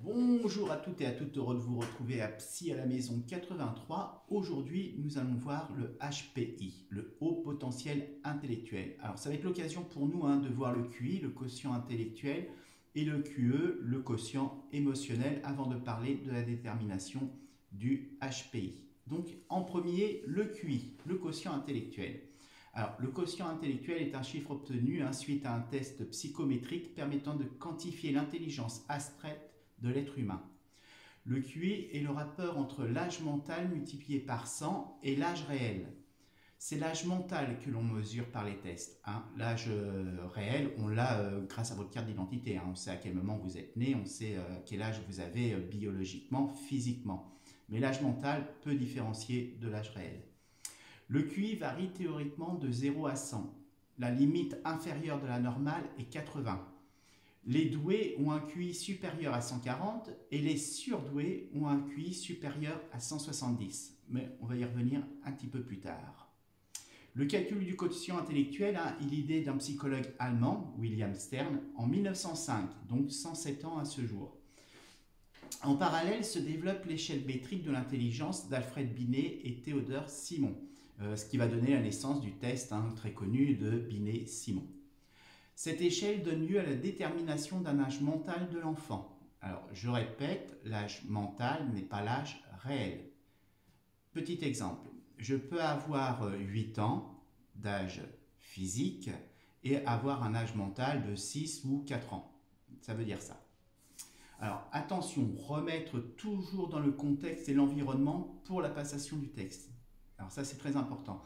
Bonjour à toutes et à toutes, heureux de vous retrouver à Psy à la maison 83. Aujourd'hui, nous allons voir le HPI, le haut potentiel intellectuel. Alors, ça va être l'occasion pour nous de voir le QI, le quotient intellectuel, et le QE, le quotient émotionnel, avant de parler de la détermination du HPI. Donc, en premier, le QI, le quotient intellectuel. Alors, le quotient intellectuel est un chiffre obtenu suite à un test psychométrique permettant de quantifier l'intelligence abstraite de l'être humain. Le QI est le rapport entre l'âge mental multiplié par 100 et l'âge réel. C'est l'âge mental que l'on mesure par les tests. L'âge réel, on l'a grâce à votre carte d'identité. On sait à quel moment vous êtes né, on sait quel âge vous avez biologiquement, physiquement. Mais l'âge mental peut différencier de l'âge réel. Le QI varie théoriquement de 0 à 100. La limite inférieure de la normale est 80. Les doués ont un QI supérieur à 140 et les surdoués ont un QI supérieur à 170. Mais on va y revenir un petit peu plus tard. Le calcul du quotient intellectuel est l'idée d'un psychologue allemand, William Stern, en 1905, donc 107 ans à ce jour. En parallèle se développe l'échelle métrique de l'intelligence d'Alfred Binet et Théodore Simon, ce qui va donner la naissance du test très connu de Binet-Simon. Cette échelle donne lieu à la détermination d'un âge mental de l'enfant. Alors, je répète, l'âge mental n'est pas l'âge réel. Petit exemple, je peux avoir 8 ans d'âge physique et avoir un âge mental de 6 ou 4 ans. Ça veut dire ça. Alors, attention, remettre toujours dans le contexte et l'environnement pour la passation du texte. Alors ça, c'est très important.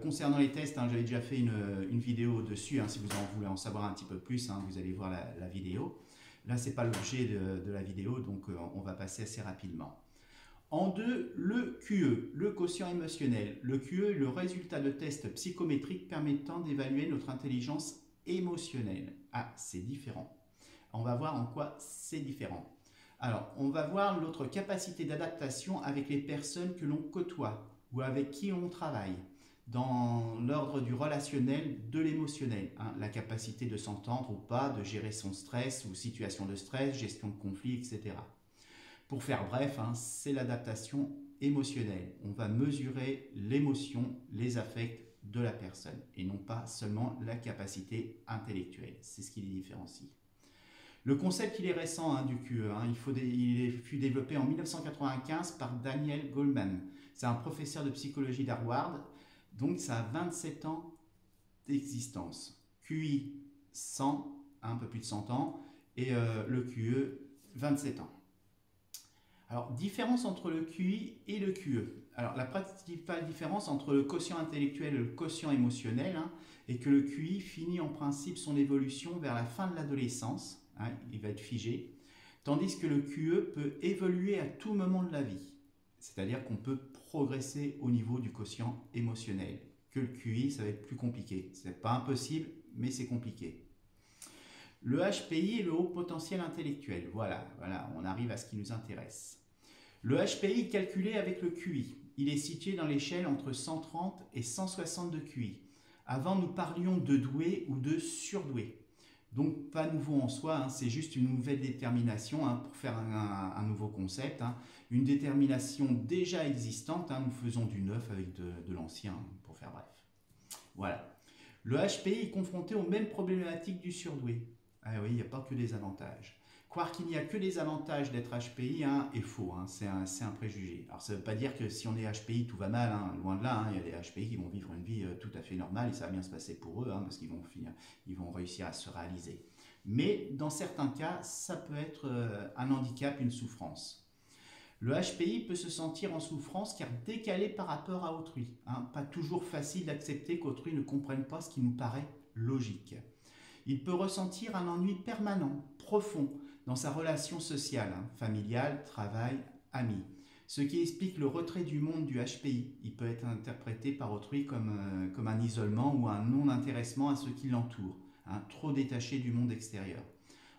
Concernant les tests, j'avais déjà fait une vidéo dessus. Si vous en voulez en savoir un petit peu plus, vous allez voir la vidéo. Là, ce n'est pas l'objet de la vidéo, donc on va passer assez rapidement. En deux, le QE, le quotient émotionnel. Le QE est le résultat de tests psychométriques permettant d'évaluer notre intelligence émotionnelle. Ah, c'est différent. On va voir en quoi c'est différent. Alors, on va voir notre capacité d'adaptation avec les personnes que l'on côtoie ou avec qui on travaille, dans l'ordre du relationnel, de l'émotionnel, la capacité de s'entendre ou pas, de gérer son stress ou situation de stress, gestion de conflits, etc. Pour faire bref, c'est l'adaptation émotionnelle. On va mesurer l'émotion, les affects de la personne et non pas seulement la capacité intellectuelle. C'est ce qui les différencie. Le concept, il est récent du QE. Il fut développé en 1995 par Daniel Goleman. C'est un professeur de psychologie d'Harvard. Donc, ça a 27 ans d'existence. QI 100, un peu plus de 100 ans, et le QE 27 ans. Alors, différence entre le QI et le QE. Alors, la principale différence entre le quotient intellectuel et le quotient émotionnel est que le QI finit en principe son évolution vers la fin de l'adolescence. Il va être figé, tandis que le QE peut évoluer à tout moment de la vie. C'est-à-dire qu'on peut progresser au niveau du quotient émotionnel. Que le QI, ça va être plus compliqué. Ce n'est pas impossible, mais c'est compliqué. Le HPI est le haut potentiel intellectuel. Voilà, on arrive à ce qui nous intéresse. Le HPI est calculé avec le QI. Il est situé dans l'échelle entre 130 et 160 de QI. Avant, nous parlions de doué ou de surdoué. Donc, pas nouveau en soi, c'est juste une nouvelle détermination pour faire un nouveau concept. Une détermination déjà existante, nous faisons du neuf avec de l'ancien, pour faire bref. Voilà. Le HPI est confronté aux mêmes problématiques du surdoué. Ah oui, il n'y a pas que des avantages. Croire qu'il n'y a que des avantages d'être HPI est faux, c'est un préjugé. Alors ça ne veut pas dire que si on est HPI, tout va mal, loin de là, il y a des HPI qui vont vivre une vie tout à fait normale et ça va bien se passer pour eux, parce qu'ils vont réussir à se réaliser. Mais dans certains cas, ça peut être un handicap, une souffrance. Le HPI peut se sentir en souffrance car décalé par rapport à autrui. Pas toujours facile d'accepter qu'autrui ne comprenne pas ce qui nous paraît logique. Il peut ressentir un ennui permanent, profond, dans sa relation sociale, familiale, travail, amis. Ce qui explique le retrait du monde du HPI. Il peut être interprété par autrui comme un isolement ou un non-intéressement à ceux qui l'entourent, trop détaché du monde extérieur.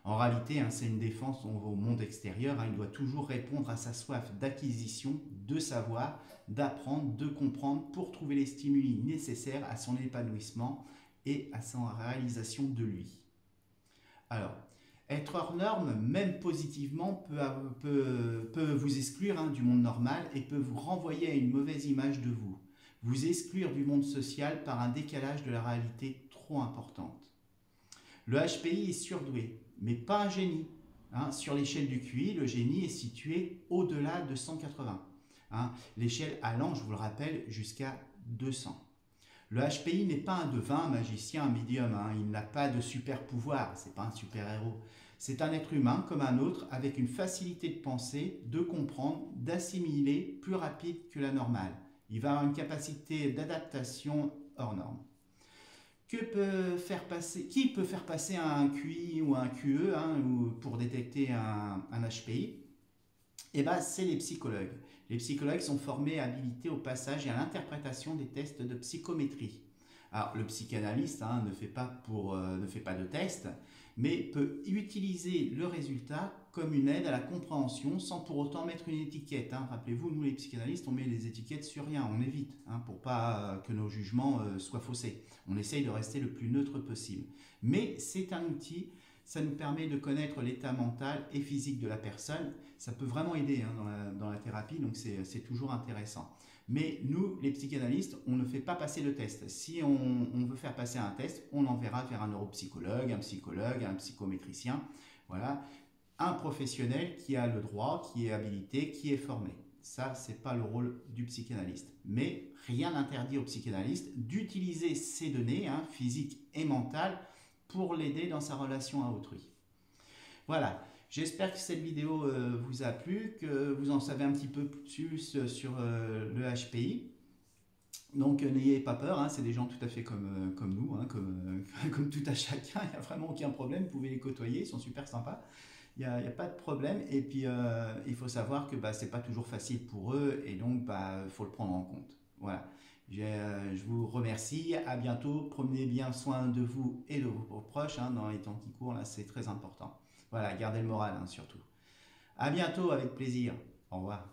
En réalité, c'est une défense au monde extérieur. Il doit toujours répondre à sa soif d'acquisition, de savoir, d'apprendre, de comprendre pour trouver les stimuli nécessaires à son épanouissement et à sa réalisation de lui. Alors, Être hors norme, même positivement, peut vous exclure du monde normal et peut vous renvoyer à une mauvaise image de vous. Vous exclure du monde social par un décalage de la réalité trop importante. Le HPI est surdoué, mais pas un génie. Sur l'échelle du QI, le génie est situé au-delà de 180. L'échelle allant, je vous le rappelle, jusqu'à 200. Le HPI n'est pas un devin, un magicien, un médium. Il n'a pas de super pouvoir, c'est pas un super héros. C'est un être humain comme un autre avec une facilité de penser, de comprendre, d'assimiler plus rapide que la normale. Il va avoir une capacité d'adaptation hors norme. Qui peut faire passer un QI ou un QE pour détecter un HPI? Eh ben, c'est les psychologues. Les psychologues sont formés et habilités au passage et à l'interprétation des tests de psychométrie. Alors, le psychanalyste ne fait pas de test, mais peut utiliser le résultat comme une aide à la compréhension sans pour autant mettre une étiquette. Rappelez-vous, nous les psychanalystes, on met les étiquettes sur rien, on évite, pour pas que nos jugements soient faussés. On essaye de rester le plus neutre possible. Mais c'est un outil, ça nous permet de connaître l'état mental et physique de la personne. Ça peut vraiment aider dans la thérapie, donc c'est toujours intéressant. Mais nous, les psychanalystes, on ne fait pas passer le test. Si on veut faire passer un test, on l'enverra vers un neuropsychologue, un psychométricien, voilà, un professionnel qui a le droit, qui est habilité, qui est formé. Ça, c'est pas le rôle du psychanalyste. Mais rien n'interdit au psychanalyste d'utiliser ces données, physiques et mentales, pour l'aider dans sa relation à autrui. Voilà. J'espère que cette vidéo vous a plu, que vous en savez un petit peu plus sur le HPI. Donc n'ayez pas peur, c'est des gens tout à fait comme nous, comme tout à chacun, il n'y a vraiment aucun problème, vous pouvez les côtoyer, ils sont super sympas, il n'y a pas de problème. Et puis il faut savoir que ce n'est pas toujours facile pour eux et donc il faut le prendre en compte. Voilà. Je vous remercie, à bientôt, prenez bien soin de vous et de vos proches dans les temps qui courent, là c'est très important. Voilà, gardez le moral surtout. À bientôt, avec plaisir. Au revoir.